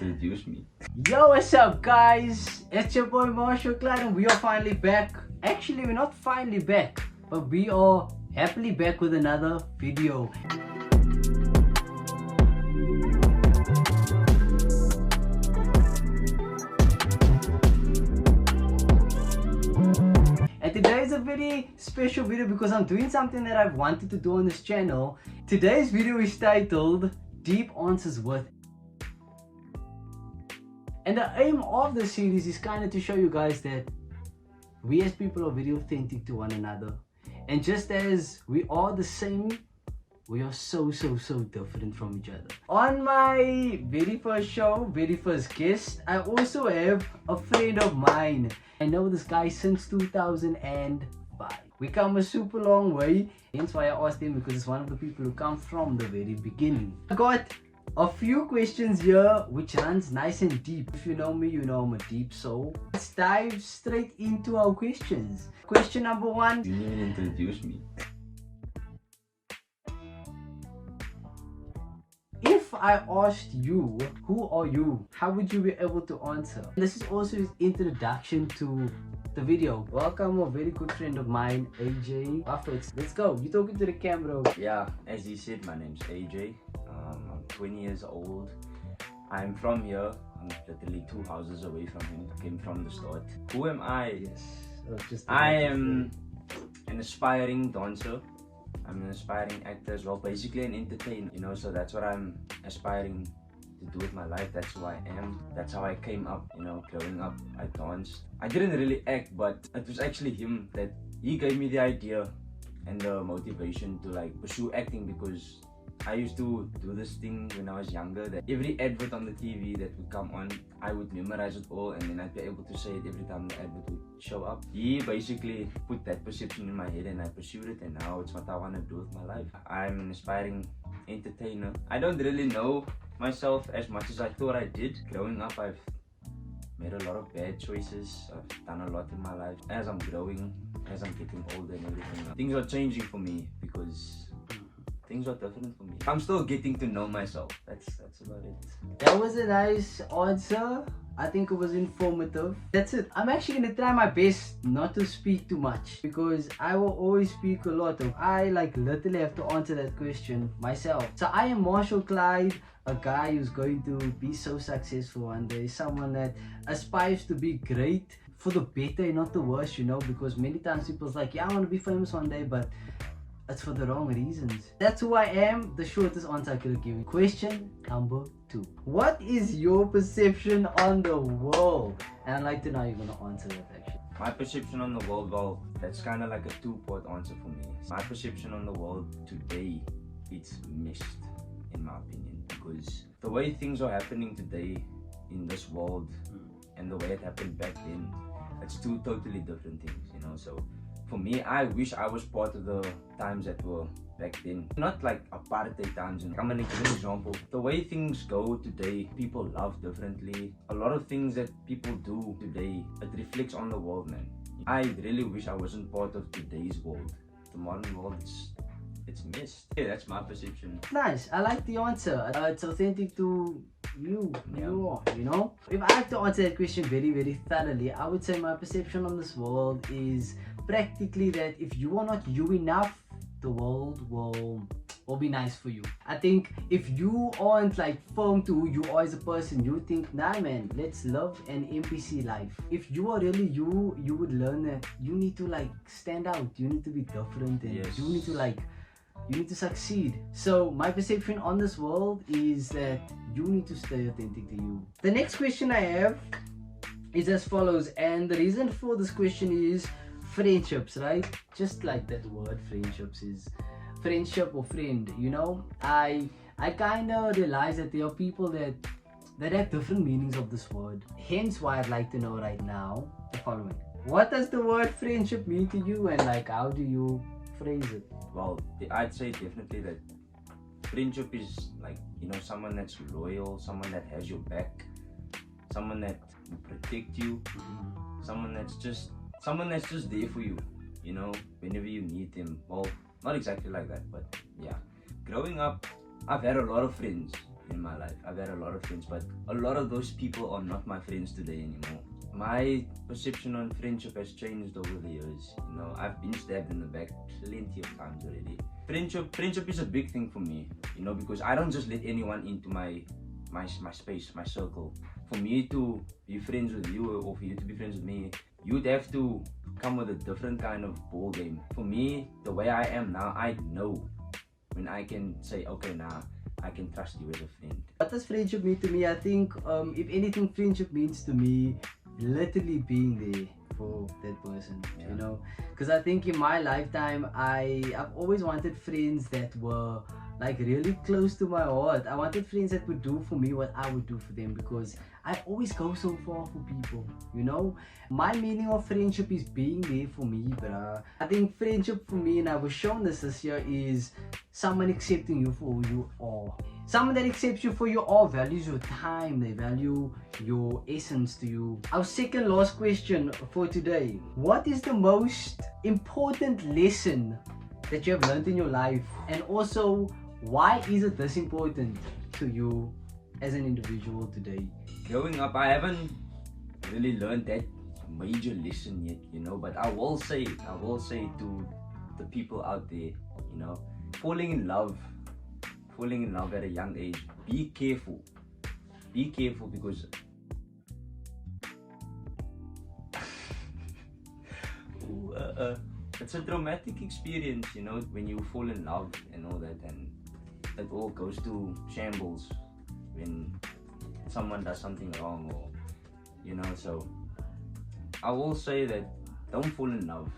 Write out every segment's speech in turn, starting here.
introduce me. Yo, what's up guys? It's your boy Marshall Clyde and we are finally back. Actually, we're not finally back, but we are happily back with another video. And today is a very special video because I'm doing something that I've wanted to do on this channel. Today's video is titled Deep Answers with. And the aim of the series is kind of to show you guys that we as people are very authentic to one another. And just as we are the same, we are so different from each other. On my very first show, very first guest, I also have a friend of mine. I know this guy since 2005. We come a super long way, hence why I asked him, because it's one of the people who come from the very beginning. I got a few questions here which runs nice and deep. If you know me, you know I'm a deep soul. Let's dive straight into our questions. Question number one. You didn't even introduce me. If I asked you, who are you? How would you be able to answer? This is also his introduction to the video. Welcome a very good friend of mine, AJ. Buffett. Let's go. You talking to the camera. Yeah, as he said, my name's AJ. I'm 20 years old. I'm from here. I'm literally 2 houses away from him. Came from the start. Who am I? Yes. I am an aspiring dancer. I'm an aspiring actor as well, basically an entertainer, you know, so that's what I'm aspiring to do with my life. That's who I am. That's how I came up, you know, growing up, I danced. I didn't really act, but it was actually him that he gave me the idea and the motivation to like pursue acting, because I used to do this thing when I was younger, that every advert on the TV that would come on, I would memorize it all and then I'd be able to say it every time the advert would show up. He basically put that perception in my head and I pursued it, and now it's what I want to do with my life. I'm an aspiring entertainer. I don't really know myself as much as I thought I did. Growing up, I've made a lot of bad choices. I've done a lot in my life. As I'm growing, as I'm getting older and everything, things are changing for me because things are different for me. I'm still getting to know myself. That's about it. That was a nice answer. I think it was informative. That's it. I'm actually gonna try my best not to speak too much, because I will always speak a lot. I like literally have to answer that question myself. So I am Marshall Clyde, a guy who's going to be so successful one day. Someone that aspires to be great, for the better and not the worse, you know, because many times people's like, yeah, I want to be famous one day, but it's for the wrong reasons. That's who I am. The shortest answer I could have given. Question number 2. What is your perception on the world? And I'd like to know how you're going to answer that actually. My perception on the world, well, that's kind of like a 2-part answer for me. My perception on the world today, it's mixed in my opinion, because the way things are happening today in this world and the way it happened back then, it's 2 totally different things, you know. So for me, I wish I was part of the times that were back then. Not like apartheid times. I'm gonna give an example. The way things go today, people love differently. A lot of things that people do today, it reflects on the world, man. I really wish I wasn't part of today's world. The modern world, it's missed. Yeah, that's my perception. Nice. I like the answer. It's authentic to you. Yeah. You are, you know. If I have to answer that question very thoroughly, I would say my perception on this world is practically that if you are not you enough, the world will be nice for you. I think if you aren't like firm to who you are as a person, you think, nah man, let's live an NPC life. If you are really you, you would learn that you need to like stand out, you need to be different, and Yes. you need to succeed. So my perception on this world is that you need to stay authentic to you. The next question I have is as follows, and the reason for this question is friendships, right? Just like that word friendships is friendship or friend, you know. I kind of realize that there are people that have different meanings of this word. Hence why I'd like to know right now the following. What does the word friendship mean to you, and like how do you phrase it? Well, I'd say definitely that friendship is like, you know, someone that's loyal, someone that has your back, someone that will protect you, someone that's just there for you, you know, whenever you need them. Well, not exactly like that, but yeah. Growing up, I've had a lot of friends, in my life. I've had a lot of friends, but a lot of those people are not my friends today anymore. My perception on friendship has changed over the years. You know, I've been stabbed in the back plenty of times already. Friendship is a big thing for me, you know, because I don't just let anyone into my space, my circle. For me to be friends with you or for you to be friends with me, you'd have to come with a different kind of ball game. For me, the way I am now, I know when I can say, okay, now I can trust you as a friend. What does friendship mean to me? I think if anything, friendship means to me literally being there for that person, you know, because I think in my lifetime I've always wanted friends that were like really close to my heart. I wanted friends that would do for me what I would do for them, because I always go so far for people, you know. My meaning of friendship is being there for me, bruh. I think friendship for me, and I was shown this year, is someone accepting you for who you are. Someone that accepts you for you are, values your time, they value your essence to you. Our second last question for today: what is the most important lesson that you have learned in your life, and also why is it this important to you as an individual today? Growing up, I haven't really learned that major lesson yet, you know, but I will say to the people out there, you know, falling in love at a young age, be careful because it's a traumatic experience, you know, when you fall in love and all that, and it all goes to shambles when someone does something wrong, or you know. So I will say that don't fall in love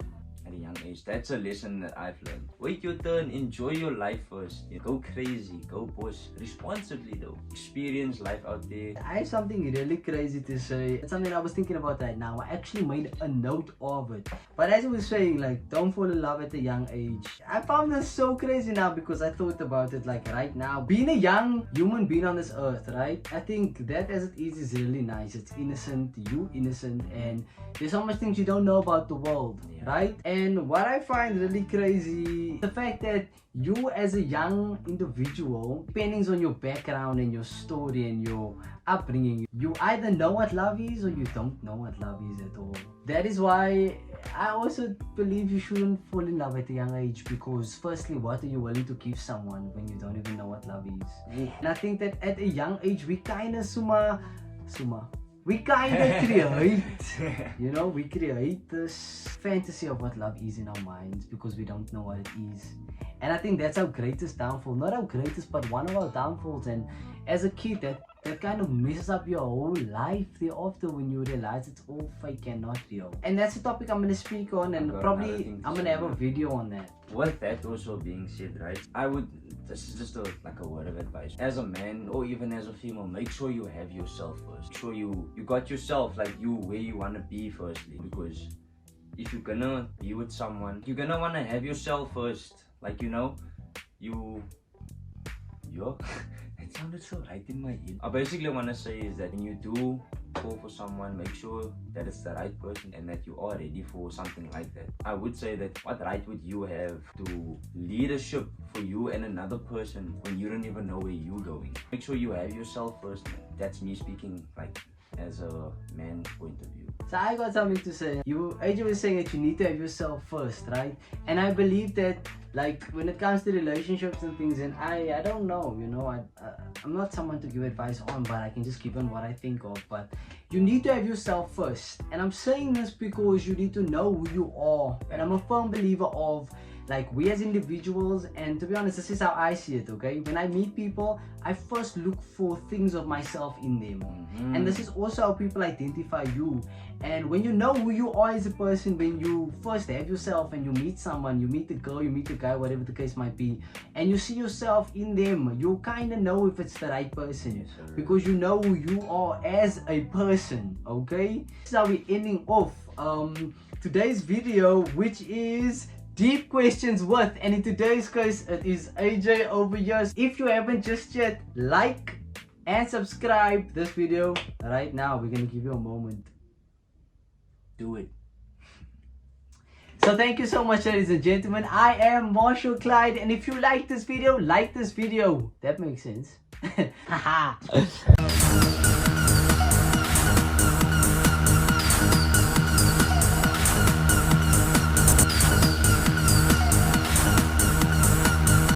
at a young age. That's a lesson that I've learned. Wait your turn, enjoy your life first. You know, go crazy, go boss, responsibly though. Experience life out there. I have something really crazy to say. It's something I was thinking about right now. I actually made a note of it. But as I was saying, like, don't fall in love at a young age. I found this so crazy now because I thought about it like right now. Being a young human being on this earth, right? I think that as it is really nice. It's innocent, you innocent, and there's so much things you don't know about the world, right? And what I find really crazy, the fact that you as a young individual, depending on your background and your story and your upbringing, you either know what love is or you don't know what love is at all. That is why I also believe you shouldn't fall in love at a young age, because firstly, what are you willing to give someone when you don't even know what love is? And I think that at a young age, we kind of we kind of create, you know, we create this fantasy of what love is in our minds because we don't know what it is. And I think that's our greatest downfall. Not our greatest, but one of our downfalls. And as a kid, that kind of messes up your whole life thereafter when you realize it's all fake and not real. And that's the topic I'm going to speak on, and probably I'm going to have a video on that. With that also being said, right, this is just like a word of advice. As a man or even as a female, make sure you have yourself first. Make sure you got yourself, like you where you want to be firstly. Because if you're gonna be with someone, you're gonna want to have yourself first. Like, you know, it sounded so right in my head. I basically want to say is that when you do fall for someone, make sure that it's the right person and that you are ready for something like that. I would say that what right would you have to leadership for you and another person when you don't even know where you're going? Make sure you have yourself first. That's me speaking like as a man's point of view. So I got something to say. AJ was saying that you need to have yourself first, right? And I believe that, like, when it comes to relationships and things, and I don't know, you know, I'm not someone to give advice on, but I can just give on what I think of. But you need to have yourself first. And I'm saying this because you need to know who you are. And I'm a firm believer of, like, we as individuals, and to be honest, this is how I see it, okay? When I meet people, I first look for things of myself in them. And this is also how people identify you. And when you know who you are as a person, when you first have yourself and you meet someone, you meet the girl, you meet the guy, whatever the case might be, and you see yourself in them, you kind of know if it's the right person. Yes, because you know who you are as a person, okay? This is how we're ending off today's video, which is Deep Questions with, and in today's case it is AJ over here. If you haven't just yet, like and subscribe this video right now. We're gonna give you a moment. Do it. So thank you so much, ladies and gentlemen. I am Marshall Clyde, and if you like this video, like this video. That makes sense. Haha.